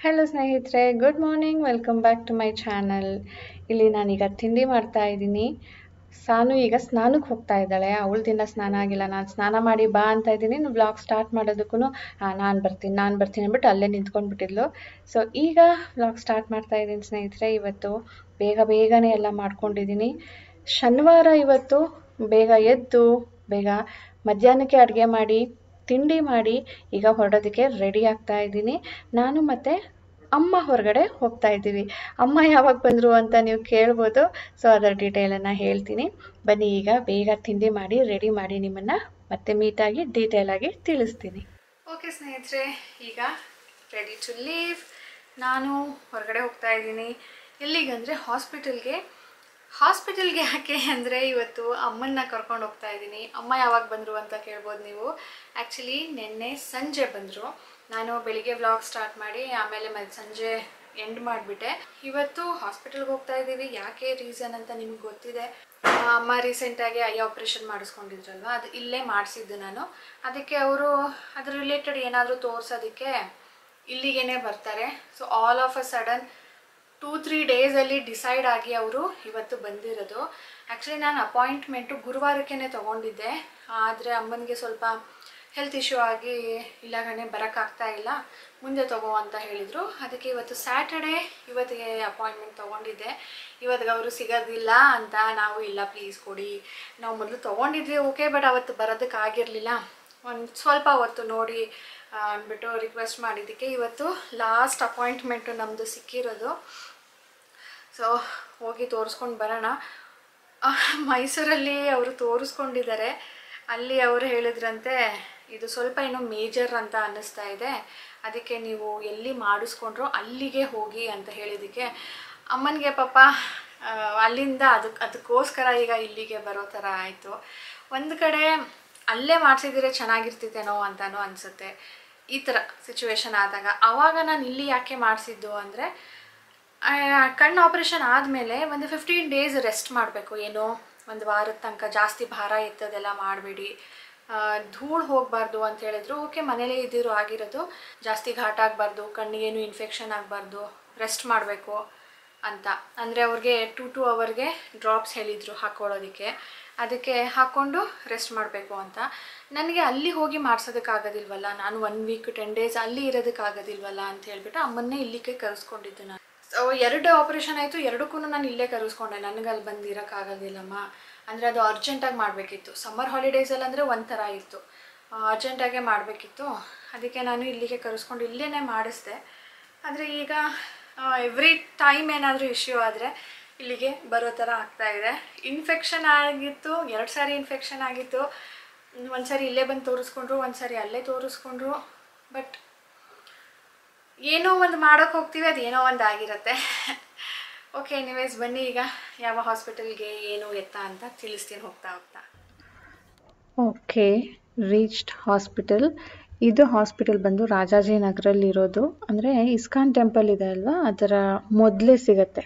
Hello ಸ್ನೇಹಿತರೆ, good morning. Welcome back to my channel. ಇಲ್ಲಿ ನಾನೀಗ ತಿಂಡಿ ಮಾಡ್ತಾ ಇದ್ದೀನಿ. ಸಾನು ಈಗ ಸ್ನಾನಕ್ಕೆ ಹೋಗ್ತಾ ಇದ್ದಾಳೆ. ಅವಳ ದಿನ ಸ್ನಾನ ಆಗಿಲ್ಲ. ನಾನು ಸ್ನಾನ ಮಾಡಿ ಬಾ ಅಂತ ಇದ್ದೀನಿ. ವ್ಲಾಗ್ ಸ್ಟಾರ್ಟ್ ಮಾಡೋದಕ್ಕೂ ನಾನು ಬರ್ತೀನಿ ಅಂದ್ಬಿಟ್ಟು ಅಲ್ಲೇ ನಿಂತ್ಕೊಂಡ್ಬಿಟ್ಟಿದ್ಲು. ಸೊ ಈಗ ವ್ಲಾಗ್ ಸ್ಟಾರ್ಟ್ ಮಾಡ್ತಾ ಇದ್ದೀನಿ ಸ್ನೇಹಿತರೆ. ಇವತ್ತು ಬೇಗನೆ ಎಲ್ಲ ಮಾಡ್ಕೊಂಡಿದ್ದೀನಿ. ಶನಿವಾರ ಇವತ್ತು ಬೇಗ ಎದ್ದು ಬೇಗ ಮಧ್ಯಾಹ್ನಕ್ಕೆ ಅಡುಗೆ ಮಾಡಿ ತಿಂಡಿ ಮಾಡಿ ಈಗ ಹೊರಡೋದಕ್ಕೆ ರೆಡಿ ಆಗ್ತಾ ಇದ್ದೀನಿ. ನಾನು ಮತ್ತು ಅಮ್ಮ ಹೊರಗಡೆ ಹೋಗ್ತಾ ಇದ್ದೀವಿ. ಅಮ್ಮ ಯಾವಾಗ ಬಂದರು ಅಂತ ನೀವು ಕೇಳ್ಬೋದು. ಸೊ ಅದರ ಡೀಟೇಲನ್ನು ಹೇಳ್ತೀನಿ. ಬನ್ನಿ ಈಗ ಬೇಗ ತಿಂಡಿ ಮಾಡಿ ರೆಡಿ ಮಾಡಿ ನಿಮ್ಮನ್ನು ಮತ್ತೆ ಮೀಟಾಗಿ ಡೀಟೇಲಾಗಿ ತಿಳಿಸ್ತೀನಿ. ಓಕೆ ಸ್ನೇಹಿತರೆ, ಈಗ ರೆಡಿ ಟು ಲೀವ್. ನಾನು ಹೊರಗಡೆ ಹೋಗ್ತಾ ಇದ್ದೀನಿ. ಎಲ್ಲಿಗಂದರೆ ಹಾಸ್ಪಿಟಲ್ಗೆ ಯಾಕೆ ಅಂದರೆ ಇವತ್ತು ಅಮ್ಮನ್ನ ಕರ್ಕೊಂಡು ಹೋಗ್ತಾ ಇದ್ದೀನಿ. ಅಮ್ಮ ಯಾವಾಗ ಬಂದರು ಅಂತ ಕೇಳ್ಬೋದು ನೀವು. ಆ್ಯಕ್ಚುಲಿ ನಿನ್ನೆ ಸಂಜೆ ಬಂದರು. ನಾನು ಬೆಳಿಗ್ಗೆ ವ್ಲಾಗ್ ಸ್ಟಾರ್ಟ್ ಮಾಡಿ ಆಮೇಲೆ ಸಂಜೆ ಎಂಡ್ ಮಾಡಿಬಿಟ್ಟೆ. ಇವತ್ತು ಹಾಸ್ಪಿಟಲ್ಗೆ ಹೋಗ್ತಾ ಇದ್ದೀವಿ. ಯಾಕೆ ರೀಸನ್ ಅಂತ ನಿಮ್ಗೆ ಗೊತ್ತಿದೆ. ಅಮ್ಮ ರೀಸೆಂಟಾಗಿ ಐ ಆಪ್ರೇಷನ್ ಮಾಡಿಸ್ಕೊಂಡಿದ್ರಲ್ವ, ಅದು ಇಲ್ಲೇ ಮಾಡಿಸಿದ್ದು ನಾನು. ಅದಕ್ಕೆ ಅವರು ಅದ್ರ ರಿಲೇಟೆಡ್ ಏನಾದರೂ ತೋರಿಸೋದಕ್ಕೆ ಇಲ್ಲಿಗೇ ಬರ್ತಾರೆ. So all of a sudden 2-3 ಡೇಸಲ್ಲಿ ಡಿಸೈಡ್ ಆಗಿ ಅವರು ಇವತ್ತು ಬಂದಿರೋದು. ಆ್ಯಕ್ಚುಲಿ ನಾನು ಅಪಾಯಿಂಟ್ಮೆಂಟು ಗುರುವಾರಕ್ಕೇ ತೊಗೊಂಡಿದ್ದೆ. ಆದರೆ ಅಮ್ಮನಿಗೆ ಸ್ವಲ್ಪ ಹೆಲ್ತ್ ಇಶ್ಯೂ ಆಗಿ ಇಲ್ಲ ಕಣೆ ಬರೋಕ್ಕಾಗ್ತಾ ಇಲ್ಲ, ಮುಂದೆ ತಗೋ ಅಂತ ಹೇಳಿದರು. ಅದಕ್ಕೆ ಇವತ್ತು ಸ್ಯಾಟರ್ಡೇ ಇವತ್ತಿಗೆ ಅಪಾಯಿಂಟ್ಮೆಂಟ್ ತೊಗೊಂಡಿದ್ದೆ. ಇವತ್ತಿಗೆ ಅವರು ಸಿಗೋದಿಲ್ಲ ಅಂತ ನಾವು ಇಲ್ಲ ಪ್ಲೀಸ್ ಕೊಡಿ, ನಾವು ಮೊದಲು ತೊಗೊಂಡಿದ್ವಿ ಓಕೆ, ಬಟ್ ಅವತ್ತು ಬರೋದಕ್ಕಾಗಿರಲಿಲ್ಲ, ಒಂದು ಸ್ವಲ್ಪ ಹೊತ್ತು ನೋಡಿ ಅಂದ್ಬಿಟ್ಟು ರಿಕ್ವೆಸ್ಟ್ ಮಾಡಿದ್ದಕ್ಕೆ ಇವತ್ತು ಲಾಸ್ಟ್ ಅಪಾಯಿಂಟ್ಮೆಂಟು ನಮ್ಮದು ಸಿಕ್ಕಿರೋದು. ಸೊ ಹೋಗಿ ತೋರಿಸ್ಕೊಂಡು ಬರೋಣ. ಮೈಸೂರಲ್ಲಿ ಅವರು ತೋರಿಸ್ಕೊಂಡಿದ್ದಾರೆ. ಅಲ್ಲಿ ಅವರು ಹೇಳಿದ್ರಂತೆ ಇದು ಸ್ವಲ್ಪ ಏನೋ ಮೇಜರ್ ಅಂತ ಅನ್ನಿಸ್ತಾ ಇದೆ, ಅದಕ್ಕೆ ನೀವು ಎಲ್ಲಿ ಮಾಡಿಸ್ಕೊಂಡ್ರೋ ಅಲ್ಲಿಗೆ ಹೋಗಿ ಅಂತ ಹೇಳಿದ್ದಕ್ಕೆ ಅಮ್ಮನಿಗೆ ಪಾಪ ಅಲ್ಲಿಂದ ಅದಕ್ಕೋಸ್ಕರ ಈಗ ಇಲ್ಲಿಗೆ ಬರೋ ಥರ ಆಯಿತು. ಒಂದು ಕಡೆ ಅಲ್ಲೇ ಮಾಡಿಸಿದ್ರೆ ಚೆನ್ನಾಗಿರ್ತಿತ್ತೇನೋ ಅಂತಲೂ ಅನಿಸುತ್ತೆ. ಈ ಥರ ಸಿಚುವೇಶನ್ ಆದಾಗ ಆವಾಗ ನಾನು ಇಲ್ಲಿ ಯಾಕೆ ಮಾಡಿಸಿದ್ದು ಅಂದರೆ, ಕಣ್ಣು ಆಪ್ರೇಷನ್ ಆದಮೇಲೆ ಒಂದು 15 ಡೇಸ್ ರೆಸ್ಟ್ ಮಾಡಬೇಕು. ಏನೋ ಒಂದು ವಾರದ ತನಕ ಜಾಸ್ತಿ ಭಾರ ಎತ್ತೋದೆಲ್ಲ ಮಾಡಬೇಡಿ, ಧೂಳು ಹೋಗಬಾರ್ದು ಅಂತ ಹೇಳಿದ್ರು. ಓಕೆ, ಮನೇಲೇ ಇದ್ದಿರೋ ಆಗಿರೋದು, ಜಾಸ್ತಿ ಘಾಟ್ ಆಗಬಾರ್ದು, ಕಣ್ಣಿಗೇನು ಇನ್ಫೆಕ್ಷನ್ ಆಗಬಾರ್ದು, ರೆಸ್ಟ್ ಮಾಡಬೇಕು ಅಂತ. ಅಂದರೆ ಅವ್ರಿಗೆ 2 ಅವರ್ಗೆ ಡ್ರಾಪ್ಸ್ ಹೇಳಿದರು ಹಾಕ್ಕೊಳ್ಳೋದಕ್ಕೆ. ಅದಕ್ಕೆ ಹಾಕ್ಕೊಂಡು ರೆಸ್ಟ್ ಮಾಡಬೇಕು ಅಂತ. ನನಗೆ ಅಲ್ಲಿ ಹೋಗಿ ಮಾಡಿಸೋದಕ್ಕಾಗೋದಿಲ್ವಲ್ಲ, ನಾನು 1 ವೀಕ್ 10 ಡೇಸ್ ಅಲ್ಲಿ ಇರೋದಕ್ಕಾಗೋದಿಲ್ವಲ್ಲ ಅಂತ ಹೇಳ್ಬಿಟ್ಟು ಅಮ್ಮನ್ನೇ ಇಲ್ಲಿಗೆ ಕರೆಸ್ಕೊಂಡಿದ್ದು ನಾನು. ಸೊ 2 ಆಪ್ರೇಷನ್ ಆಯಿತು, ಎರಡಕ್ಕೂ ನಾನು ಇಲ್ಲೇ ಕರೆಸ್ಕೊಂಡೆ. ನನಗೆ ಅಲ್ಲಿ ಬಂದಿರೋಕ್ಕಾಗೋದಿಲ್ಲಮ್ಮ, ಅಂದರೆ ಅದು ಅರ್ಜೆಂಟಾಗಿ ಮಾಡಬೇಕಿತ್ತು. ಸಮ್ಮರ್ ಹಾಲಿಡೇಸಲ್ಲಿ ಅಂದರೆ ಒಂಥರ ಇತ್ತು, ಅರ್ಜೆಂಟಾಗೆ ಮಾಡಬೇಕಿತ್ತು. ಅದಕ್ಕೆ ನಾನು ಇಲ್ಲಿಗೆ ಕರೆಸ್ಕೊಂಡು ಇಲ್ಲೇ ಮಾಡಿಸ್ದೆ. ಆದರೆ ಈಗ ಎವ್ರಿ ಟೈಮ್ ಏನಾದರೂ ಇಶ್ಯೂ ಆದರೆ ಇಲ್ಲಿಗೆ ಬರೋ ಥರ ಆಗ್ತಾಯಿದೆ. ಇನ್ಫೆಕ್ಷನ್ ಆಗಿತ್ತು, 2 ಸಾರಿ ಇನ್ಫೆಕ್ಷನ್ ಆಗಿತ್ತು. ಒಂದು ಸಾರಿ ಇಲ್ಲೇ ಬಂದು ತೋರಿಸ್ಕೊಂಡ್ರು, ಒಂದು ಸಾರಿ ಅಲ್ಲೇ ತೋರಿಸ್ಕೊಂಡ್ರು. ಬಟ್ ಏನೋ ಒಂದು ಮಾಡೋಕ್ಕೆ ಹೋಗ್ತೀವಿ, ಅದು ಏನೋ ಒಂದು ಆಗಿರುತ್ತೆ. ಓಕೆ, ಎನಿವೇಸ್ ಬನ್ನಿ ಈಗ ಯಾವ ಹಾಸ್ಪಿಟಲ್ಗೆ ಏನು ಎತ್ತ ಅಂತ ತಿಳಿಸ್ತೀನಿ ಹೋಗ್ತಾ. Okay, reached hospital. ಇದು ಹಾಸ್ಪಿಟಲ್ ಬಂದು ರಾಜಾಜಿನಗರಲ್ಲಿರೋದು. ಅಂದರೆ ಇಸ್ಕಾನ್ ಟೆಂಪಲ್ ಇದೆ ಅಲ್ವಾ, ಅದರ ಮೊದಲೇ ಸಿಗುತ್ತೆ.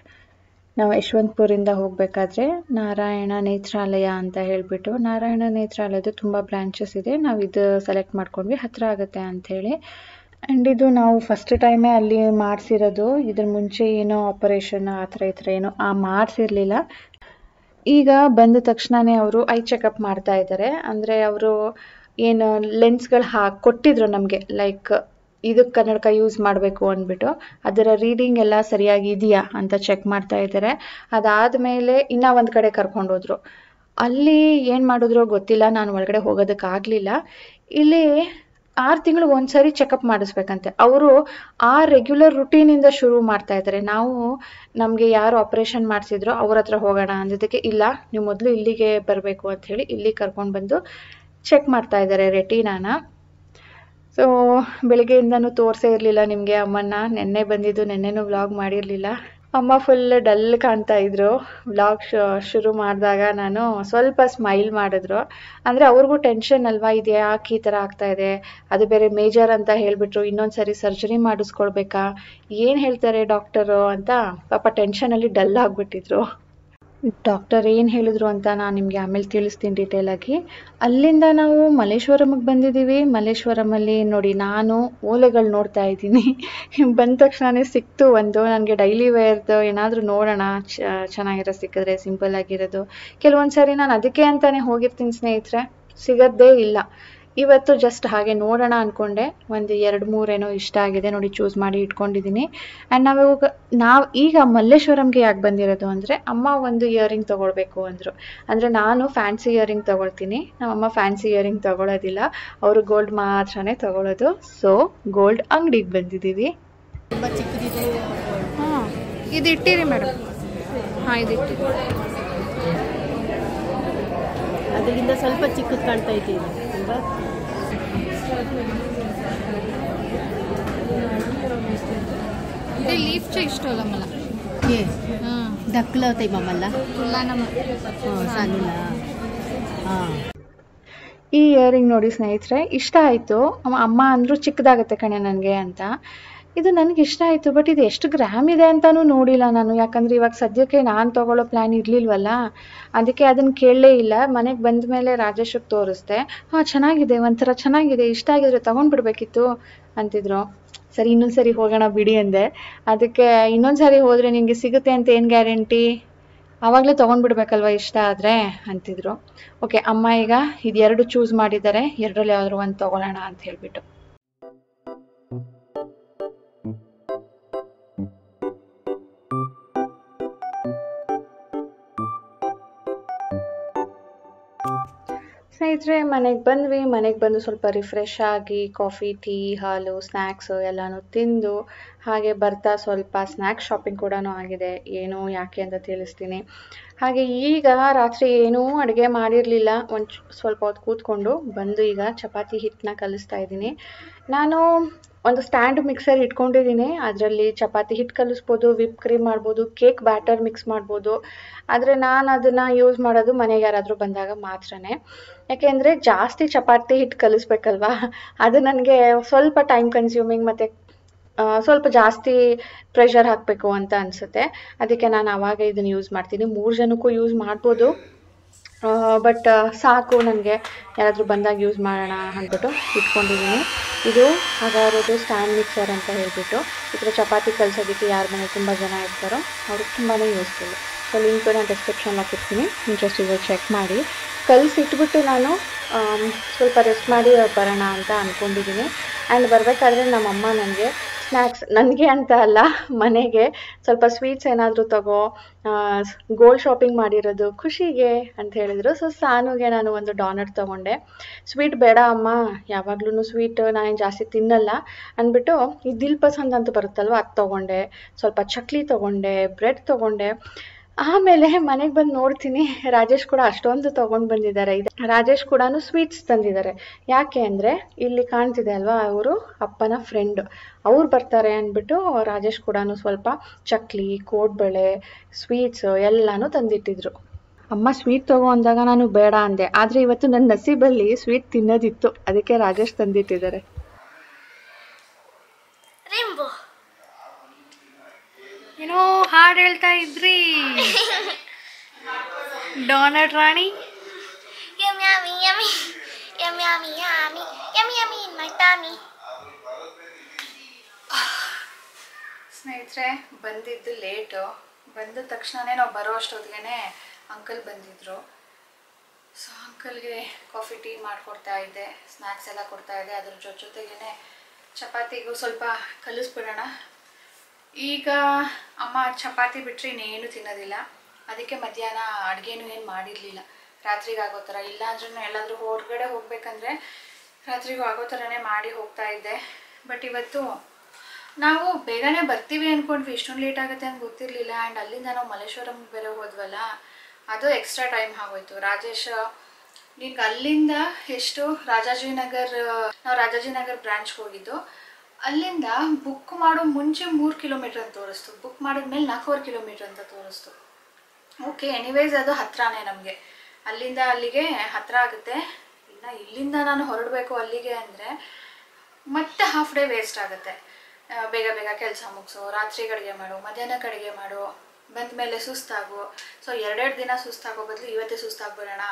ನಾವು ಯಶವಂತಪುರಿಂದ ಹೋಗಬೇಕಾದ್ರೆ ನಾರಾಯಣ ನೇತ್ರಾಲಯ ಅಂತ ಹೇಳಿಬಿಟ್ಟು, ನಾರಾಯಣ ನೇತ್ರಾಲಯದ ತುಂಬ ಬ್ರಾಂಚಸ್ ಇದೆ. ನಾವು ಇದು ಸೆಲೆಕ್ಟ್ ಮಾಡ್ಕೊಂಡ್ವಿ, ಹತ್ತಿರ ಆಗುತ್ತೆ ಅಂಥೇಳಿ. ಆ್ಯಂಡ್ ಇದು ನಾವು ಫಸ್ಟ್ ಟೈಮೇ ಅಲ್ಲಿ ಮಾಡಿಸಿರೋದು. ಇದ್ರ ಮುಂಚೆ ಏನೋ ಆಪರೇಷನ್ ಆ ಥರ ಈ ಥರ ಏನೋ ಮಾಡಿಸಿರಲಿಲ್ಲ. ಈಗ ಬಂದ ತಕ್ಷಣವೇ ಅವರು ಐ ಚೆಕಪ್ ಮಾಡ್ತಾ ಇದ್ದಾರೆ. ಅಂದರೆ ಅವರು ಏನು ಲೆನ್ಸ್ಗಳು ಕೊಟ್ಟಿದ್ರು ನಮಗೆ, ಲೈಕ್ ಇದಕ್ಕೆ ಕನ್ನಡಕ ಯೂಸ್ ಮಾಡಬೇಕು ಅಂದ್ಬಿಟ್ಟು ಅದರ ರೀಡಿಂಗ್ ಎಲ್ಲ ಸರಿಯಾಗಿ ಇದೆಯಾ ಅಂತ ಚೆಕ್ ಮಾಡ್ತಾ ಇದ್ದಾರೆ. ಅದಾದಮೇಲೆ ಇನ್ನೂ ಒಂದು ಕಡೆ ಕರ್ಕೊಂಡೋದ್ರು. ಅಲ್ಲಿ ಏನು ಮಾಡಿದ್ರೋ ಗೊತ್ತಿಲ್ಲ, ನಾನು ಒಳಗಡೆ ಹೋಗೋದಕ್ಕಾಗಲಿಲ್ಲ. ಇಲ್ಲಿ 6 ತಿಂಗಳಿಗೆ ಒಂದು ಸಾರಿ ಚೆಕಪ್ ಮಾಡಿಸ್ಬೇಕಂತೆ. ಅವರು ಆ ರೆಗ್ಯುಲರ್ ರುಟೀನಿಂದ ಶುರು ಮಾಡ್ತಾ ಇದ್ದಾರೆ. ನಮಗೆ ಯಾರು ಆಪ್ರೇಷನ್ ಮಾಡಿಸಿದ್ರೋ ಅವ್ರ ಹತ್ರ ಹೋಗೋಣ ಅಂದಿದ್ದಕ್ಕೆ ಇಲ್ಲ, ನೀವು ಮೊದಲು ಇಲ್ಲಿಗೆ ಬರಬೇಕು ಅಂಥೇಳಿ ಇಲ್ಲಿ ಕರ್ಕೊಂಡು ಬಂದು ಚೆಕ್ ಮಾಡ್ತಾ ಇದ್ದಾರೆ ರೆಟಿನಾನ. ಸೊ ಬೆಳಿಗ್ಗೆಯಿಂದನೂ ತೋರಿಸೇ ಇರಲಿಲ್ಲ ನಿಮಗೆ ಅಮ್ಮನ್ನ. ನೆನ್ನೆ ಬಂದಿದ್ದು, ನೆನ್ನೆನೂ ವ್ಲಾಗ್ ಮಾಡಿರಲಿಲ್ಲ. ಅಮ್ಮ ಫುಲ್ ಡಲ್ ಕಾಣ್ತಾ ಇದ್ರು. ವ್ಲಾಗ್ ಶುರು ಮಾಡಿದಾಗ ನಾನು ಸ್ವಲ್ಪ ಸ್ಮೈಲ್ ಮಾಡಿದ್ರು. ಅಂದರೆ ಅವ್ರಿಗೂ ಟೆನ್ಷನ್ ಅಲ್ವಾ, ಇದು ಯಾಕೆ ಈ ಥರ ಆಗ್ತಾ ಇದೆ, ಅದು ಬೇರೆ ಮೇಜರ್ ಅಂತ ಹೇಳಿಬಿಟ್ರು, ಇನ್ನೊಂದು ಸರಿ ಸರ್ಜರಿ ಮಾಡಿಸ್ಕೊಳ್ಬೇಕಾ, ಏನು ಹೇಳ್ತಾರೆ ಡಾಕ್ಟರು ಅಂತ ಪಾಪ ಟೆನ್ಷನಲ್ಲಿ ಡಲ್ ಆಗಿಬಿಟ್ಟಿದ್ರು. ಡಾಕ್ಟರ್ ಏನು ಹೇಳಿದ್ರು ಅಂತ ನಾನು ನಿಮಗೆ ಆಮೇಲೆ ತಿಳಿಸ್ತೀನಿ ಡೀಟೇಲಾಗಿ. ಅಲ್ಲಿಂದ ನಾವು ಮಲ್ಲೇಶ್ವರಮಿಗೆ ಬಂದಿದ್ದೀವಿ. ಮಲ್ಲೇಶ್ವರಮಲ್ಲಿ ನೋಡಿ ನಾನು ಓಲೆಗಳು ನೋಡ್ತಾ ಇದ್ದೀನಿ. ಬಂದ ತಕ್ಷಣನೇ ಸಿಕ್ತು ಒಂದು. ನನಗೆ ಡೈಲಿ ವೇರ್ದು ಏನಾದರೂ ನೋಡೋಣ ಚೆನ್ನಾಗಿರೋ ಸಿಕ್ಕಿದ್ರೆ ಸಿಂಪಲ್ ಆಗಿರೋದು. ಕೆಲವೊಂದು ಸಾರಿ ನಾನು ಅದಕ್ಕೆ ಅಂತಲೇ ಹೋಗಿರ್ತೀನಿ ಸ್ನೇಹಿತರೆ, ಸಿಗೋದೇ ಇಲ್ಲ. ಇವತ್ತು ಜಸ್ಟ್ ಹಾಗೆ ನೋಡೋಣ ಅಂದ್ಕೊಂಡೆ. ಒಂದು 2-3 ಏನೋ ಇಷ್ಟ ಆಗಿದೆ ನೋಡಿ, ಚೂಸ್ ಮಾಡಿ ಇಟ್ಕೊಂಡಿದ್ದೀನಿ. ಆ್ಯಂಡ್ ನಾವು ಈಗ ಮಲ್ಲೇಶ್ವರಂಗೆ ಯಾಕೆ ಬಂದಿರೋದು ಅಂದರೆ, ಅಮ್ಮ ಒಂದು ಇಯರಿಂಗ್ ತೊಗೊಳ್ಬೇಕು ಅಂದರು. ಅಂದರೆ ನಾನು ಫ್ಯಾನ್ಸಿ ಇಯರಿಂಗ್ ತೊಗೊಳ್ತೀನಿ, ನಮ್ಮಮ್ಮ ಫ್ಯಾನ್ಸಿ ಇಯರಿಂಗ್ ತೊಗೊಳೋದಿಲ್ಲ, ಅವರು ಗೋಲ್ಡ್ ಮಾತ್ರನೇ ತೊಗೊಳೋದು. ಸೊ ಗೋಲ್ಡ್ ಅಂಗಡಿಗೆ ಬಂದಿದ್ದೀವಿ. ತುಂಬ ಚಿಕ್ಕದಿದೆ. ಹಾಂ, ಇದು ಇಟ್ಟಿರಿ ಮೇಡಮ್. ಹಾಂ, ಇದು ಇಟ್ಟಿರಿ. ಅದರಿಂದ ಸ್ವಲ್ಪ ಚಿಕ್ಕದು ಕಾಣ್ತಾ ಇದ್ದೀವಿ ತುಂಬ. ఇది లీఫ్ ఇష్టం మళ్ళీ డక్కులు అవుతాయి మమ్మల్ని సన్నులా. ಈ ಇಯರಿಂಗ್ ನೋಡಿ ಸ್ನೇಹಿತರೆ, ಇಷ್ಟ ಆಯಿತು. ಅಮ್ಮ ಅಂದರು ಚಿಕ್ಕದಾಗತ್ತೆ ಕಣೆ ನನಗೆ ಅಂತ. ಇದು ನನಗೆ ಇಷ್ಟ ಆಯಿತು, ಬಟ್ ಇದು ಎಷ್ಟು ಗ್ರಾಮ್ ಇದೆ ಅಂತಲೂ ನೋಡಿಲ್ಲ ನಾನು. ಯಾಕಂದರೆ ಇವಾಗ ಸದ್ಯಕ್ಕೆ ನಾನು ತೊಗೊಳ್ಳೋ ಪ್ಲ್ಯಾನ್ ಇರಲಿಲ್ವಲ್ಲ, ಅದಕ್ಕೆ ಅದನ್ನು ಕೇಳಲೇ ಇಲ್ಲ. ಮನೆಗೆ ಬಂದ ಮೇಲೆ ರಾಜೇಶಕ್ಕೆ ತೋರಿಸ್ದೆ. ಹಾಂ, ಚೆನ್ನಾಗಿದೆ, ಒಂಥರ ಚೆನ್ನಾಗಿದೆ, ಇಷ್ಟ ಆಗಿದ್ರೆ ತೊಗೊಂಡ್ಬಿಡ್ಬೇಕಿತ್ತು ಅಂತಿದ್ರು. ಸರಿ, ಇನ್ನೊಂದು ಸರಿ ಹೋಗೋಣ ಬಿಡಿ ಅಂದೆ. ಅದಕ್ಕೆ ಇನ್ನೊಂದು ಸಾರಿ ಹೋದರೆ ನಿನಗೆ ಸಿಗುತ್ತೆ ಅಂತ ಏನು ಗ್ಯಾರಂಟಿ, ಆವಾಗಲೇ ತೊಗೊಂಡ್ಬಿಡ್ಬೇಕಲ್ವ ಇಷ್ಟ ಆದರೆ ಅಂತಿದ್ರು. ಓಕೆ, ಅಮ್ಮ ಈಗ ಇದು 2 ಚೂಸ್ ಮಾಡಿದ್ದಾರೆ, 2ರಲ್ಲಿ ಯಾವ್ದಾದ್ರು ಒಂದು ತೊಗೊಳ್ಳೋಣ ಅಂತ ಹೇಳಿಬಿಟ್ಟು. ಸ್ನೇಹಿತರೆ, ಮನೆಗೆ ಬಂದು ಸ್ವಲ್ಪ ರಿಫ್ರೆಶ್ ಆಗಿ ಕಾಫಿ, ಟೀ, ಹಾಲು, ಸ್ನ್ಯಾಕ್ಸು ಎಲ್ಲನೂ ತಿಂದು, ಹಾಗೆ ಬರ್ತಾ ಸ್ವಲ್ಪ ಸ್ನ್ಯಾಕ್ಸ್ ಶಾಪಿಂಗ್ ಕೂಡ ಆಗಿದೆ. ಏನು ಯಾಕೆ ಅಂತ ತಿಳಿಸ್ತೀನಿ. ಹಾಗೆ ಈಗ ರಾತ್ರಿ ಏನೂ ಅಡುಗೆ ಮಾಡಿರಲಿಲ್ಲ. ಸ್ವಲ್ಪ ಹೊತ್ತು ಕೂತ್ಕೊಂಡು ಬಂದು ಈಗ ಚಪಾತಿ ಹಿಟ್ಟನ್ನ ಕಲಿಸ್ತಾ ಇದ್ದೀನಿ. ನಾನು ಒಂದು ಸ್ಟ್ಯಾಂಡ್ ಮಿಕ್ಸರ್ ಇಟ್ಕೊಂಡಿದ್ದೀನಿ. ಅದರಲ್ಲಿ ಚಪಾತಿ ಹಿಟ್ಟು ಕಲಿಸ್ಬೋದು, ವಿಪ್ ಕ್ರೀಮ್ ಮಾಡ್ಬೋದು, ಕೇಕ್ ಬ್ಯಾಟರ್ ಮಿಕ್ಸ್ ಮಾಡ್ಬೋದು. ಆದರೆ ನಾನು ಅದನ್ನು ಯೂಸ್ ಮಾಡೋದು ಮನೆಗೆ ಯಾರಾದರೂ ಬಂದಾಗ ಮಾತ್ರನೇ. ಯಾಕೆಂದರೆ ಜಾಸ್ತಿ ಚಪಾತಿ ಹಿಟ್ಟು ಕಲಿಸ್ಬೇಕಲ್ವಾ, ಅದು ನನಗೆ ಸ್ವಲ್ಪ ಟೈಮ್ ಕನ್ಸ್ಯೂಮಿಂಗ್ ಮತ್ತು ಸ್ವಲ್ಪ ಜಾಸ್ತಿ ಪ್ರೆಷರ್ ಹಾಕಬೇಕು ಅಂತ ಅನಿಸುತ್ತೆ. ಅದಕ್ಕೆ ನಾನು ಆವಾಗ ಇದನ್ನು ಯೂಸ್ ಮಾಡ್ತೀನಿ. 3 ಜನಕ್ಕೂ ಯೂಸ್ ಮಾಡ್ಬೋದು, ಬಟ್ ಸಾಕು ನನಗೆ ಯಾರಾದರೂ ಬಂದಾಗ ಯೂಸ್ ಮಾಡೋಣ ಅಂದ್ಬಿಟ್ಟು ಇಟ್ಕೊಂಡಿದ್ದೀನಿ. ಇದು ಹಾಗಾರೋದು ಸ್ಟ್ಯಾಂಡ್ ಮಿಕ್ಸರ್ ಅಂತ ಹೇಳಿಬಿಟ್ಟು, ಈ ಥರ ಚಪಾತಿ ಕಲಿಸೋದಕ್ಕೆ ಯಾರ ಮನೆ ತುಂಬ ಜನ ಇರ್ತಾರೋ ಅವ್ರಿಗೆ ತುಂಬಾ ಯೂಸ್ಫುಲ್ಲು. ಸೊ ಲಿಂಕ್ ನಾನು ಡಿಸ್ಕ್ರಿಪ್ಷನ್ಗೆ ಹಾಕಿರ್ತೀನಿ, ಇಂಟ್ರೆಸ್ಟ್ ಇದೆ ಚೆಕ್ ಮಾಡಿ. ಕಲಿಸಿಟ್ಬಿಟ್ಟು ನಾನು ಸ್ವಲ್ಪ ರೆಸ್ಟ್ ಮಾಡಿ ಬರೋಣ ಅಂತ ಅಂದ್ಕೊಂಡಿದ್ದೀನಿ. ಆ್ಯಂಡ್ ಬರಬೇಕಾದ್ರೆ ನಮ್ಮಮ್ಮ ನನಗೆ ಸ್ನ್ಯಾಕ್ಸ್, ನನಗೆ ಅಂತ ಅಲ್ಲ ಮನೆಗೆ ಸ್ವಲ್ಪ ಸ್ವೀಟ್ಸ್ ಏನಾದರೂ ತಗೋ, ಗೋಲ್ಡ್ ಶಾಪಿಂಗ್ ಮಾಡಿರೋದು ಖುಷಿಗೆ ಅಂತ ಹೇಳಿದರು. ಸೊ ಸಾನುಗೆ ನಾನು ಒಂದು ಡಾನಟ್ ತೊಗೊಂಡೆ. ಸ್ವೀಟ್ ಬೇಡ ಅಮ್ಮ, ಯಾವಾಗ್ಲೂ ಸ್ವೀಟ್ ನಾನೇನು ಜಾಸ್ತಿ ತಿನ್ನಲ್ಲ ಅಂದ್ಬಿಟ್ಟು ಈ ದಿಲ್ ಪಸಂದ್ ಅಂತ ಬರುತ್ತಲ್ವ ಅದು ತೊಗೊಂಡೆ. ಸ್ವಲ್ಪ ಚಕ್ಲಿ ತೊಗೊಂಡೆ, ಬ್ರೆಡ್ ತೊಗೊಂಡೆ. ಆಮೇಲೆ ಮನೆಗೆ ಬಂದು ನೋಡ್ತೀನಿ ರಾಜೇಶ್ ಕೂಡ ಅಷ್ಟೊಂದು ತೊಗೊಂಡು ಬಂದಿದ್ದಾರೆ. ರಾಜೇಶ್ ಕೂಡ ಸ್ವೀಟ್ಸ್ ತಂದಿದ್ದಾರೆ. ಯಾಕೆ ಅಂದರೆ ಇಲ್ಲಿ ಕಾಣ್ತಿದೆ ಅಲ್ವಾ, ಅವರು ಅಪ್ಪನ ಫ್ರೆಂಡು, ಅವ್ರು ಬರ್ತಾರೆ ಅಂದ್ಬಿಟ್ಟು ರಾಜೇಶ್ ಕೂಡ ಸ್ವಲ್ಪ ಚಕ್ಲಿ, ಕೋಡ್ಬಳೆ, ಸ್ವೀಟ್ಸು ಎಲ್ಲನೂ ತಂದಿಟ್ಟಿದ್ರು. ಅಮ್ಮ ಸ್ವೀಟ್ ತಗೋ ಅಂದಾಗ ನಾನು ಬೇಡ ಅಂದೆ, ಆದರೆ ಇವತ್ತು ನನ್ನ ನಸೀಬಲ್ಲಿ ಸ್ವೀಟ್ ತಿನ್ನೋದಿತ್ತು, ಅದಕ್ಕೆ ರಾಜೇಶ್ ತಂದಿಟ್ಟಿದ್ದಾರೆ. ಏನೋ ಹಾಡು ಹೇಳ್ತಾ ಇದ್ರಿ ಡೋನಟ್ ರಾಣಿ. ಸ್ನೇಹಿತರೆ, ಬಂದಿದ್ದು ಲೇಟು. ಬಂದ ತಕ್ಷಣವೇ ನಾವು ಬರೋ ಅಷ್ಟೊತ್ತಿಗೆ ಅಂಕಲ್ ಬಂದಿದ್ರು. ಸೊ ಅಂಕಲ್ಗೆ ಕಾಫಿ, ಟೀ ಮಾಡಿಕೊಡ್ತಾ ಇದ್ದೆ, ಸ್ನ್ಯಾಕ್ಸ್ ಎಲ್ಲ ಕೊಡ್ತಾ ಇದ್ದೆ. ಅದ್ರ ಜೊತೆಗೇ ಚಪಾತಿಗೂ ಸ್ವಲ್ಪ ಕಲಿಸ್ಬಿಡೋಣ. ಈಗ ಅಮ್ಮ ಚಪಾತಿ ಬಿಟ್ಟರೆ ಇನ್ನೇನು ತಿನ್ನೋದಿಲ್ಲ, ಅದಕ್ಕೆ ಮಧ್ಯಾಹ್ನ ಅಡುಗೆನೂ ಏನು ಮಾಡಿರಲಿಲ್ಲ. ರಾತ್ರಿಗೆ ಆಗೋ ಥರ, ಇಲ್ಲಾಂದ್ರೂ ಎಲ್ಲಾದರೂ ಹೊರಗಡೆ ಹೋಗಬೇಕಂದ್ರೆ ರಾತ್ರಿಗೂ ಆಗೋ ಥರನೇ ಮಾಡಿ ಹೋಗ್ತಾ ಇದ್ದೆ. ಬಟ್ ಇವತ್ತು ನಾವು ಬೇಗನೆ ಬರ್ತೀವಿ ಅಂದ್ಕೊಂಡ್ವಿ, ಇಷ್ಟೊಂದು ಲೇಟ್ ಆಗುತ್ತೆ ಅಂತ ಗೊತ್ತಿರಲಿಲ್ಲ. ಆ್ಯಂಡ್ ಅಲ್ಲಿಂದ ನಾವು ಮಲ್ಲೇಶ್ವರಂ ಬೇರೆ ಹೋದ್ವಲ್ಲ, ಅದು ಎಕ್ಸ್ಟ್ರಾ ಟೈಮ್ ಆಗೋಯ್ತು. ರಾಜೇಶ್ ನಿಂಗೆ ಅಲ್ಲಿಂದ ಎಷ್ಟು ನಾವು ರಾಜಾಜಿನಗರ್ ಬ್ರಾಂಚ್ಗೆ ಹೋಗಿದ್ದು, ಅಲ್ಲಿಂದ ಬುಕ್ ಮಾಡೋ ಮುಂಚೆ 3 ಕಿಲೋಮೀಟ್ರ್ ಅಂತ ತೋರಿಸ್ತು, ಬುಕ್ ಮಾಡಿದ್ಮೇಲೆ 4 ಕಿಲೋಮೀಟ್ರ್ ಅಂತ ತೋರಿಸ್ತು. ಓಕೆ, ಎನಿವೇಸ್ ಅದು ಹತ್ರನೇ ನಮಗೆ, ಅಲ್ಲಿಂದ ಅಲ್ಲಿಗೆ ಹತ್ತಿರ ಆಗುತ್ತೆ. ಇಲ್ಲಿಂದ ನಾನು ಹೊರಡಬೇಕು ಅಲ್ಲಿಗೆ ಅಂದರೆ ಮತ್ತೆ ಹಾಫ್ ಡೇ ವೇಸ್ಟ್ ಆಗುತ್ತೆ. ಬೇಗ ಬೇಗ ಕೆಲಸ ಮುಗಿಸು, ರಾತ್ರಿಗೆ ಅಡುಗೆ ಮಾಡು, ಮಧ್ಯಾಹ್ನಕ್ಕೆ ಅಡುಗೆ ಮಾಡು, ಬಂದ ಮೇಲೆ ಸುಸ್ತಾಗು. ಸೊ 2 ದಿನ ಸುಸ್ತಾಗೋ ಬದಲು ಇವತ್ತೇ ಸುಸ್ತಾಗ್ಬಿಡೋಣ,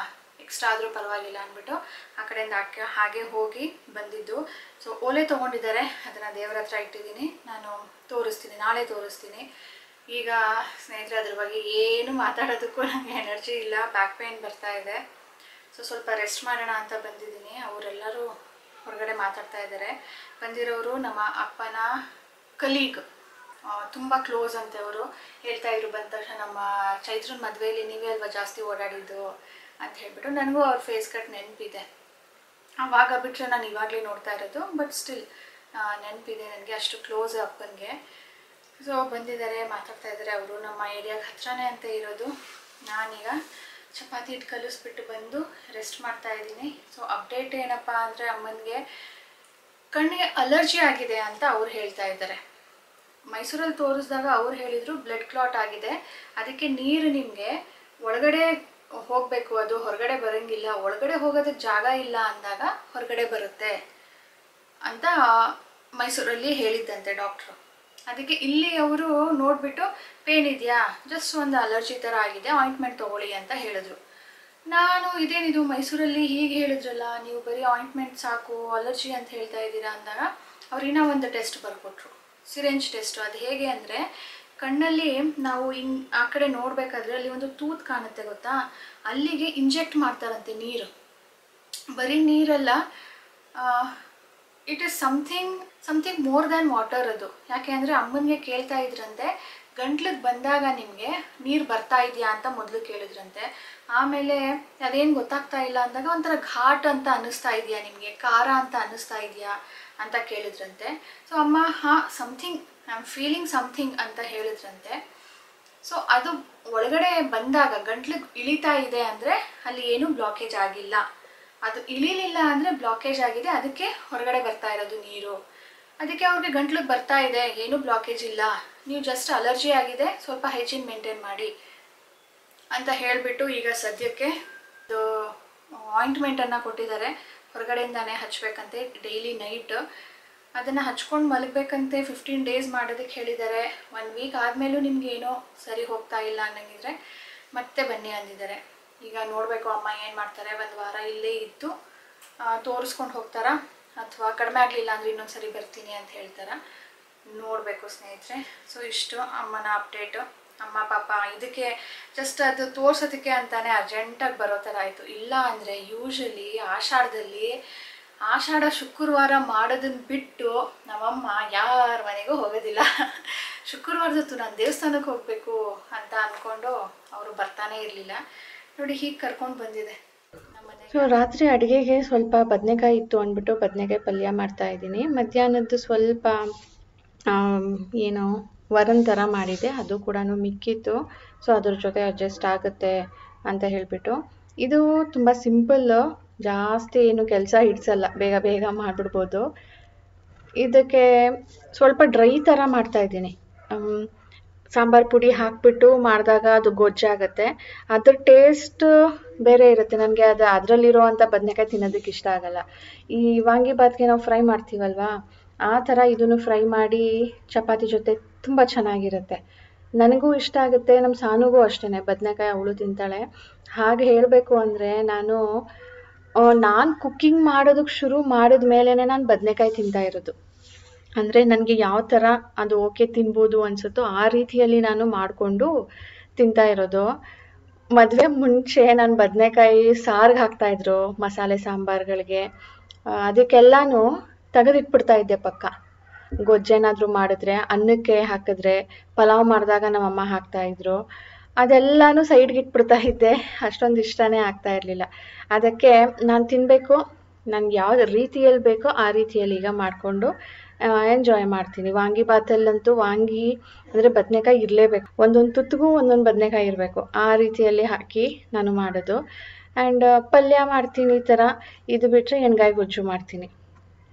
ಎಕ್ಸ್ಟ್ರಾ ಆದರೂ ಪರವಾಗಿಲ್ಲ ಅಂದ್ಬಿಟ್ಟು ಆ ಕಡೆಯಿಂದ ಹಾಗೆ ಹೋಗಿ ಬಂದಿದ್ದು. ಸೊ ಓಲೆ ತೊಗೊಂಡಿದ್ದಾರೆ, ಅದನ್ನು ದೇವರ ಹತ್ರ ಇಟ್ಟಿದ್ದೀನಿ. ನಾನು ತೋರಿಸ್ತೀನಿ, ನಾಳೆ ತೋರಿಸ್ತೀನಿ. ಈಗ ಸ್ನೇಹಿತರೆ ಅದ್ರ ಬಗ್ಗೆ ಏನು ಮಾತಾಡೋದಕ್ಕೂ ನನಗೆ ಎನರ್ಜಿ ಇಲ್ಲ, ಬ್ಯಾಕ್ ಪೇನ್ ಬರ್ತಾ ಇದೆ. ಸೊ ಸ್ವಲ್ಪ ರೆಸ್ಟ್ ಮಾಡೋಣ ಅಂತ ಬಂದಿದ್ದೀನಿ. ಅವರೆಲ್ಲರೂ ಹೊರಗಡೆ ಮಾತಾಡ್ತಾ ಇದ್ದಾರೆ. ಬಂದಿರೋರು ನಮ್ಮ ಅಪ್ಪನ ಕಲೀಗ್, ತುಂಬ ಕ್ಲೋಸ್ ಅಂತೆ. ಅವರು ಹೇಳ್ತಾ ಇದ್ರು ಬಂದ ತಕ್ಷಣ, ನಮ್ಮ ಚೈತ್ರನ ಮದುವೆಯಲ್ಲಿ ನೀವೇ ಅಲ್ವಾ ಜಾಸ್ತಿ ಓಡಾಡಿದ್ದು ಅಂತ ಹೇಳ್ಬಿಟ್ಟು. ನನಗೂ ಅವ್ರ ಫೇಸ್ ಕಟ್ ನೆನಪಿದೆ, ಆವಾಗ ಬಿಟ್ಟರೆ ನಾನು ಇವಾಗಲೇ ನೋಡ್ತಾ ಇರೋದು, ಬಟ್ ಸ್ಟಿಲ್ ನೆನಪಿದೆ ನನಗೆ, ಅಷ್ಟು ಕ್ಲೋಸ್ ಅಪ್ಪನಿಗೆ. ಸೊ ಬಂದಿದ್ದಾರೆ, ಮಾತಾಡ್ತಾ ಇದ್ದಾರೆ. ಅವರು ನಮ್ಮ ಏರಿಯಾಗೆ ಹತ್ರನೇ ಅಂತ ಇರೋದು. ನಾನೀಗ ಚಪಾತಿ ಹಿಟ್ಟು ಕಲಿಸ್ಬಿಟ್ಟು ಬಂದು ರೆಸ್ಟ್ ಮಾಡ್ತಾ ಇದ್ದೀನಿ. ಸೊ ಅಪ್ಡೇಟ್ ಏನಪ್ಪ ಅಂದರೆ, ಅಮ್ಮನಿಗೆ ಕಣ್ಣಿಗೆ ಅಲರ್ಜಿ ಆಗಿದೆ ಅಂತ ಅವ್ರು ಹೇಳ್ತಾ ಇದ್ದಾರೆ. ಮೈಸೂರಲ್ಲಿ ತೋರಿಸಿದಾಗ ಅವ್ರು ಹೇಳಿದರು ಬ್ಲಡ್ ಕ್ಲಾಟ್ ಆಗಿದೆ, ಅದಕ್ಕೆ ನೀರು ನಿಮಗೆ ಒಳಗಡೆ ಹೋಗಬೇಕು, ಅದು ಹೊರಗಡೆ ಬರೋಂಗಿಲ್ಲ, ಒಳಗಡೆ ಹೋಗೋದಕ್ಕೆ ಜಾಗ ಇಲ್ಲ ಅಂದಾಗ ಹೊರಗಡೆ ಬರುತ್ತೆ ಅಂತ ಮೈಸೂರಲ್ಲಿ ಹೇಳಿದ್ದಂತೆ ಡಾಕ್ಟ್ರು. ಅದಕ್ಕೆ ಇಲ್ಲಿ ಅವರು ನೋಡಿಬಿಟ್ಟು ಪೇನ್ ಇದೆಯಾ, ಜಸ್ಟ್ ಒಂದು ಅಲರ್ಜಿ ಥರ ಆಗಿದೆ, ಆಯಿಂಟ್ಮೆಂಟ್ ತೊಗೊಳ್ಳಿ ಅಂತ ಹೇಳಿದ್ರು. ನಾನು ಇದೇನಿದು ಮೈಸೂರಲ್ಲಿ ಹೀಗೆ ಹೇಳಿದ್ರಲ್ಲ, ನೀವು ಬರೀ ಆಯಿಂಟ್ಮೆಂಟ್ ಸಾಕು, ಅಲರ್ಜಿ ಅಂತ ಹೇಳ್ತಾ ಇದ್ದೀರಾ ಅಂದಾಗ ಅವ್ರು ಇನ್ನೂ ಒಂದು ಟೆಸ್ಟ್ ಬರ್ಕೊಟ್ರು, ಸಿರೆಂಜ್ ಟೆಸ್ಟು. ಅದು ಹೇಗೆ ಅಂದರೆ, ಕಣ್ಣಲ್ಲಿ ನಾವು ಆ ಕಡೆ ನೋಡಬೇಕಾದ್ರೆ ಅಲ್ಲಿ ಒಂದು ತೂತು ಕಾಣುತ್ತೆ ಗೊತ್ತಾ, ಅಲ್ಲಿಗೆ ಇಂಜೆಕ್ಟ್ ಮಾಡ್ತಾರಂತೆ ನೀರು. ಬರೀ ನೀರಲ್ಲ, it is something more than water ಅದು. ಯಾಕೆ ಅಂದರೆ ಅಮ್ಮನಿಗೆ ಕೇಳ್ತಾ ಇದ್ರಂತೆ, ಗಂಟ್ಲಿಗೆ ಬಂದಾಗ ನಿಮಗೆ ನೀರು ಬರ್ತಾ ಇದೆಯಾ ಅಂತ ಮೊದಲು ಕೇಳಿದ್ರಂತೆ. ಆಮೇಲೆ ಅದೇನು ಗೊತ್ತಾಗ್ತಾ ಇಲ್ಲ ಅಂದಾಗ ಒಂಥರ ಘಾಟ್ ಅಂತ ಅನ್ನಿಸ್ತಾ ಇದೆಯಾ ನಿಮಗೆ, ಖಾರ ಅಂತ ಅನ್ನಿಸ್ತಾ ಇದೆಯಾ ಅಂತ ಕೇಳಿದ್ರಂತೆ. ಸೊ ಅಮ್ಮ something I am feeling something ಅಂತ ಹೇಳಿದ್ರಂತೆ. ಸೊ ಅದು ಒಳಗಡೆ ಬಂದಾಗ ಗಂಟ್ಲಿಗೆ ಇಳಿತಾ ಇದೆ ಅಂದರೆ ಅಲ್ಲಿ ಏನೂ ಬ್ಲಾಕೇಜ್ ಆಗಿಲ್ಲ, ಅದು ಇಳಿಲಿಲ್ಲ ಅಂದರೆ ಬ್ಲಾಕೇಜ್ ಆಗಿದೆ, ಅದಕ್ಕೆ ಹೊರಗಡೆ ಬರ್ತಾ ಇರೋದು ನೀರು. ಅದಕ್ಕೆ ಅವ್ರಿಗೆ ಗಂಟ್ಲಿಗೆ ಬರ್ತಾ ಇದೆ, ಏನೂ ಬ್ಲಾಕೇಜ್ ಇಲ್ಲ, ನೀವು ಜಸ್ಟ್ ಅಲರ್ಜಿ ಆಗಿದೆ, ಸ್ವಲ್ಪ ಹೈಜೀನ್ ಮೇಂಟೈನ್ ಮಾಡಿ ಅಂತ ಹೇಳಿಬಿಟ್ಟು ಈಗ ಸದ್ಯಕ್ಕೆ ಇದು ಆಯಿಂಟ್ಮೆಂಟನ್ನು ಕೊಟ್ಟಿದ್ದಾರೆ. ಹೊರಗಡೆಯಿಂದಾನೇ ಹಚ್ಚಬೇಕಂತೆ ಡೈಲಿ ನೈಟ್, ಅದನ್ನು ಹಚ್ಕೊಂಡು ಮಲಗಬೇಕಂತೆ. 15 ಡೇಸ್ ಮಾಡೋದಕ್ಕೆ ಹೇಳಿದ್ದಾರೆ. 1 ವೀಕ್ ಆದಮೇಲೂ ನಿಮಗೇನೋ ಸರಿ ಹೋಗ್ತಾ ಇಲ್ಲ ಅನ್ನಂಗಿದ್ರೆ ಮತ್ತೆ ಬನ್ನಿ ಅಂದಿದ್ದಾರೆ. ಈಗ ನೋಡಬೇಕು ಅಮ್ಮ ಏನು ಮಾಡ್ತಾರೆ. 1 ವಾರ ಇಲ್ಲೇ ಇದ್ದು ತೋರಿಸ್ಕೊಂಡು ಹೋಗ್ತಾರಾ, ಅಥವಾ ಕಡಿಮೆ ಆಗಲಿಲ್ಲ ಅಂದರೆ ಇನ್ನೊಂದು ಸರಿ ಬರ್ತೀನಿ ಅಂತ ಹೇಳ್ತಾರಾ, ನೋಡಬೇಕು ಸ್ನೇಹಿತರೆ. ಸೊ ಇಷ್ಟು ಅಮ್ಮನ ಅಪ್ಡೇಟು. ಅಮ್ಮ ಪಾಪ ಇದಕ್ಕೆ ಜಸ್ಟ್ ಅದು ತೋರ್ಸೋದಕ್ಕೆ ಅಂತಾನೆ ಅರ್ಜೆಂಟಾಗಿ ಬರೋ ಥರ ಆಯಿತು. ಇಲ್ಲ ಅಂದರೆ ಯೂಶಲಿ ಆಷಾಢ ಶುಕ್ರವಾರ ಮಾಡೋದನ್ನು ಬಿಟ್ಟು ನಮ್ಮಮ್ಮ ಯಾರ ಮನೆಗೂ ಹೋಗೋದಿಲ್ಲ. ಶುಕ್ರವಾರದೊತ್ತು ನಾನು ದೇವಸ್ಥಾನಕ್ಕೆ ಹೋಗಬೇಕು ಅಂತ ಅಂದ್ಕೊಂಡು ಅವರು ಬರ್ತಾನೆ ಇರಲಿಲ್ಲ. ನೋಡಿ ಹೀಗೆ ಕರ್ಕೊಂಡು ಬಂದಿದೆ ನಮ್ಮನೆ. ಸೊ ರಾತ್ರಿ ಅಡುಗೆಗೆ ಸ್ವಲ್ಪ ಬದನೆಕಾಯಿ ಇತ್ತು ಅಂದ್ಬಿಟ್ಟು ಬದನೆಕಾಯಿ ಪಲ್ಯ ಮಾಡ್ತಾ ಇದ್ದೀನಿ. ಮಧ್ಯಾಹ್ನದ್ದು ಸ್ವಲ್ಪ ಏನು ವರನ್ ಥರ ಮಾಡಿದೆ, ಅದು ಕೂಡ ಮಿಕ್ಕಿತ್ತು. ಸೊ ಅದ್ರ ಜೊತೆ ಅಡ್ಜಸ್ಟ್ ಆಗುತ್ತೆ ಅಂತ ಹೇಳಿಬಿಟ್ಟು. ಇದು ತುಂಬ ಸಿಂಪಲ್, ಜಾಸ್ತಿ ಏನು ಕೆಲಸ ಹಿಡಿಸಲ್ಲ, ಬೇಗ ಬೇಗ ಮಾಡಿಬಿಡ್ಬೋದು. ಇದಕ್ಕೆ ಸ್ವಲ್ಪ ಡ್ರೈ ಥರ ಮಾಡ್ತಾಯಿದ್ದೀನಿ. ಸಾಂಬಾರು ಪುಡಿ ಹಾಕಿಬಿಟ್ಟು ಮಾಡಿದಾಗ ಅದು ಗೊಜ್ಜಾಗುತ್ತೆ, ಅದ್ರ ಟೇಸ್ಟ್ ಬೇರೆ ಇರುತ್ತೆ. ನನಗೆ ಅದು ಅದರಲ್ಲಿರೋ ಅಂಥ ಬದನೆಕಾಯಿ ತಿನ್ನೋದಕ್ಕೆ ಇಷ್ಟ ಆಗಲ್ಲ. ಈ ವಾಂಗಿಬಾತ್ಗೆ ನಾವು ಫ್ರೈ ಮಾಡ್ತೀವಲ್ವಾ, ಆ ಥರ ಇದನ್ನು ಫ್ರೈ ಮಾಡಿ ಚಪಾತಿ ಜೊತೆ ತುಂಬ ಚೆನ್ನಾಗಿರುತ್ತೆ. ನನಗೂ ಇಷ್ಟ ಆಗುತ್ತೆ, ನಮ್ಮ ಸಾನುಗೂ ಅಷ್ಟೇ. ಬದನೆಕಾಯಿ ಅವಳು ತಿಂತಾಳೆ. ಹಾಗೆ ಹೇಳಬೇಕು ಅಂದರೆ ನಾನು ಕುಕ್ಕಿಂಗ್ ಮಾಡೋದಕ್ಕೆ ಶುರು ಮಾಡಿದ ಮೇಲೇ ನಾನು ಬದನೆಕಾಯಿ ತಿಂತಾ ಇರೋದು. ಅಂದರೆ ನನಗೆ ಯಾವ ಥರ ಅದು ಓಕೆ ತಿನ್ಬೋದು ಅನಿಸುತ್ತೋ ಆ ರೀತಿಯಲ್ಲಿ ನಾನು ಮಾಡಿಕೊಂಡು ತಿಂತಾ ಇರೋದು. ಮದುವೆ ಮುಂಚೆ ನಾನು ಬದನೆಕಾಯಿ ಸಾರಿಗೆ ಹಾಕ್ತಾಯಿದ್ರು, ಮಸಾಲೆ ಸಾಂಬಾರುಗಳಿಗೆ, ಅದಕ್ಕೆಲ್ಲನೂ ತೆಗೆದಿಟ್ಬಿಡ್ತಾ ಇದ್ದೆ ಪಕ್ಕ. ಗೊಜ್ಜೇನಾದರೂ ಮಾಡಿದ್ರೆ, ಅನ್ನಕ್ಕೆ ಹಾಕಿದ್ರೆ, ಪಲಾವ್ ಮಾಡಿದಾಗ ನಮ್ಮಮ್ಮ ಹಾಕ್ತಾಯಿದ್ರು, ಅದೆಲ್ಲನೂ ಸೈಡ್ಗೆ ಇಟ್ಬಿಡ್ತಾ ಇದ್ದೆ. ಅಷ್ಟೊಂದು ಇಷ್ಟನೇ ಆಗ್ತಾ ಇರಲಿಲ್ಲ. ಅದಕ್ಕೆ ನಾನು ತಿನ್ನಬೇಕು, ನನಗೆ ಯಾವ ರೀತಿಯಲ್ಲಿ ಬೇಕೋ ಆ ರೀತಿಯಲ್ಲಿ ಈಗ ಮಾಡಿಕೊಂಡು ಎಂಜಾಯ್ ಮಾಡ್ತೀನಿ. ವಾಂಗಿಬಾತಲ್ಲಂತೂ ವಾಂಗಿ ಅಂದರೆ ಬದನೆಕಾಯಿ ಇರಲೇಬೇಕು, ಒಂದೊಂದು ತುತ್ತಿಗೂ ಒಂದೊಂದು ಬದನೆಕಾಯಿ ಇರಬೇಕು, ಆ ರೀತಿಯಲ್ಲಿ ಹಾಕಿ ನಾನು ಮಾಡೋದು. ಆ್ಯಂಡ್ ಪಲ್ಯ ಮಾಡ್ತೀನಿ ಈ ಥರ. ಇದು ಬಿಟ್ಟರೆ ಎಣ್ಗಾಯಿ ಗೊಜ್ಜು ಮಾಡ್ತೀನಿ.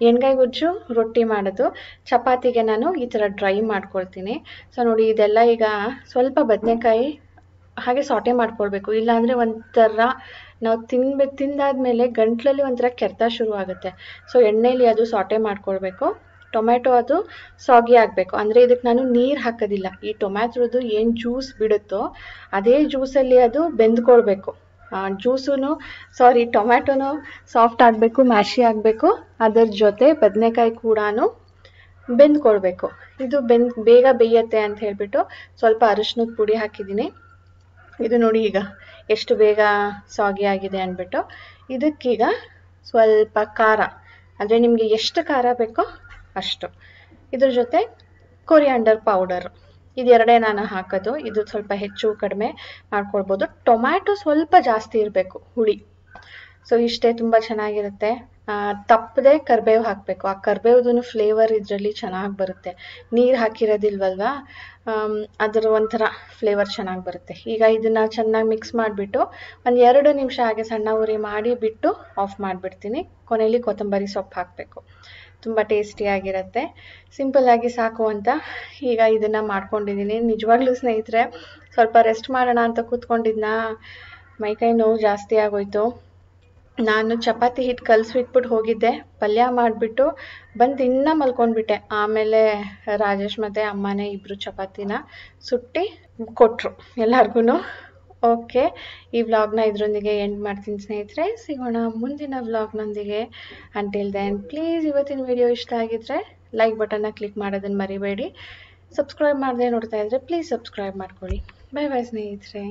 ಎಣ್ಗಾಯಿ ಗೊಜ್ಜು ರೊಟ್ಟಿ ಮಾಡೋದು. ಚಪಾತಿಗೆ ನಾನು ಈ ಥರ ಡ್ರೈ ಮಾಡ್ಕೊಳ್ತೀನಿ. ಸೊ ನೋಡಿ, ಇದೆಲ್ಲ ಈಗ ಸ್ವಲ್ಪ ಬದನೆಕಾಯಿ ಹಾಗೆ ಸಾಟೆ ಮಾಡ್ಕೊಳ್ಬೇಕು, ಇಲ್ಲಾಂದರೆ ಒಂಥರ ನಾವು ತಿಂದಾದ್ಮೇಲೆ ಗಂಟ್ಲಲ್ಲಿ ಒಂಥರ ಕೆರೆತ ಶುರು ಆಗುತ್ತೆ. ಸೊ ಎಣ್ಣೆಯಲ್ಲಿ ಅದು ಸಾಟೆ ಮಾಡ್ಕೊಳ್ಬೇಕು. ಟೊಮ್ಯಾಟೊ ಅದು ಸಾಗಿ ಆಗಬೇಕು. ಅಂದರೆ ಇದಕ್ಕೆ ನಾನು ನೀರು ಹಾಕೋದಿಲ್ಲ. ಈ ಟೊಮ್ಯಾಟೊದು ಏನು ಜ್ಯೂಸ್ ಬಿಡುತ್ತೋ ಅದೇ ಜ್ಯೂಸಲ್ಲಿ ಅದು ಬೆಂದ್ಕೊಳ್ಬೇಕು. ಟೊಮ್ಯಾಟೊನು ಸಾಫ್ಟ್ ಆಗಬೇಕು, ಮ್ಯಾಶಿ ಆಗಬೇಕು. ಅದರ ಜೊತೆ ಬದನೆಕಾಯಿ ಕೂಡ ಬೆಂದ್ಕೊಳ್ಬೇಕು. ಇದು ಬೇಗ ಬೇಯುತ್ತೆ ಅಂತ ಹೇಳ್ಬಿಟ್ಟು ಸ್ವಲ್ಪ ಅರಿಶಿನದ ಪುಡಿ ಹಾಕಿದ್ದೀನಿ. ಇದು ನೋಡಿ ಈಗ ಎಷ್ಟು ಬೇಗ ಸಾಗಿ ಆಗಿದೆ ಅಂದ್ಬಿಟ್ಟು. ಇದಕ್ಕೀಗ ಸ್ವಲ್ಪ ಖಾರ, ಅಂದರೆ ನಿಮಗೆ ಎಷ್ಟು ಖಾರ ಬೇಕೋ ಅಷ್ಟು. ಇದ್ರ ಜೊತೆ ಕೊರಿಯಾಂಡರ್ ಪೌಡರ್, ಇದೆರಡೇ ನಾನು ಹಾಕೋದು. ಇದು ಸ್ವಲ್ಪ ಹೆಚ್ಚು ಕಡಿಮೆ ಮಾಡ್ಕೊಳ್ಬೋದು. ಟೊಮ್ಯಾಟೊ ಸ್ವಲ್ಪ ಜಾಸ್ತಿ ಇರಬೇಕು ಹುಳಿ. ಸೊ ಇಷ್ಟೇ, ತುಂಬ ಚೆನ್ನಾಗಿರುತ್ತೆ. ತಪ್ಪದೆ ಕರಿಬೇವು ಹಾಕಬೇಕು. ಆ ಕರಿಬೇವ್ದು ಫ್ಲೇವರ್ ಇದರಲ್ಲಿ ಚೆನ್ನಾಗಿ ಬರುತ್ತೆ. ನೀರು ಹಾಕಿರೋದಿಲ್ವಲ್ವಾ, ಅದರ ಒಂಥರ ಫ್ಲೇವರ್ ಚೆನ್ನಾಗಿ ಬರುತ್ತೆ. ಈಗ ಇದನ್ನು ಚೆನ್ನಾಗಿ ಮಿಕ್ಸ್ ಮಾಡಿಬಿಟ್ಟು ಒಂದು 2 ನಿಮಿಷ ಹಾಗೆ ಸಣ್ಣ ಉರಿ ಮಾಡಿ ಬಿಟ್ಟು ಆಫ್ ಮಾಡಿಬಿಡ್ತೀನಿ. ಕೊನೆಯಲ್ಲಿ ಕೊತ್ತಂಬರಿ ಸೊಪ್ಪು ಹಾಕಬೇಕು. ತುಂಬ ಟೇಸ್ಟಿಯಾಗಿರುತ್ತೆ. ಸಿಂಪಲ್ಲಾಗಿ ಸಾಕು ಅಂತ ಈಗ ಇದನ್ನು ಮಾಡ್ಕೊಂಡಿದ್ದೀನಿ. ನಿಜವಾಗ್ಲೂ ಸ್ನೇಹಿತರೆ, ಸ್ವಲ್ಪ ರೆಸ್ಟ್ ಮಾಡೋಣ ಅಂತ ಕೂತ್ಕೊಂಡಿದ್ನ, ಮೈಕೈ ನೋವು ಜಾಸ್ತಿ ಆಗೋಯ್ತು. ನಾನು ಚಪಾತಿ ಹಿಟ್ಟು ಕಲಸಿಟ್ಬಿಟ್ಟು ಹೋಗಿದ್ದೆ, ಪಲ್ಯ ಮಾಡಿಬಿಟ್ಟು ಬಂದು ಇನ್ನೂ ಮಲ್ಕೊಂಡ್ಬಿಟ್ಟೆ. ಆಮೇಲೆ ರಾಜೇಶ್ ಮತ್ತು ಅಮ್ಮನೇ ಇಬ್ಬರು ಚಪಾತಿನ ಸುಟ್ಟು ಕೊಟ್ಟರು ಎಲ್ಲರಿಗೂ. ಓಕೆ, ಈ ವ್ಲಾಗ್ನ ಇದರೊಂದಿಗೆ ಎಂಡ್ ಮಾಡ್ತೀನಿ ಸ್ನೇಹಿತರೆ. ಸಿಗೋಣ ಮುಂದಿನ ವ್ಲಾಗ್ನೊಂದಿಗೆ. ಅಂಟಿಲ್ ದೆನ್ ಪ್ಲೀಸ್ ಇವತ್ತಿನ ವಿಡಿಯೋ ಇಷ್ಟ ಆಗಿದ್ರೆ ಲೈಕ್ ಬಟನ್ನ ಕ್ಲಿಕ್ ಮಾಡೋದನ್ನು ಮರಿಬೇಡಿ. ಸಬ್ಸ್ಕ್ರೈಬ್ ಮಾಡದೆ ನೋಡ್ತಾ ಇದ್ದರೆ ಪ್ಲೀಸ್ ಸಬ್ಸ್ಕ್ರೈಬ್ ಮಾಡ್ಕೊಳ್ಳಿ. ಬೈ ಬೈ ಸ್ನೇಹಿತರೆ.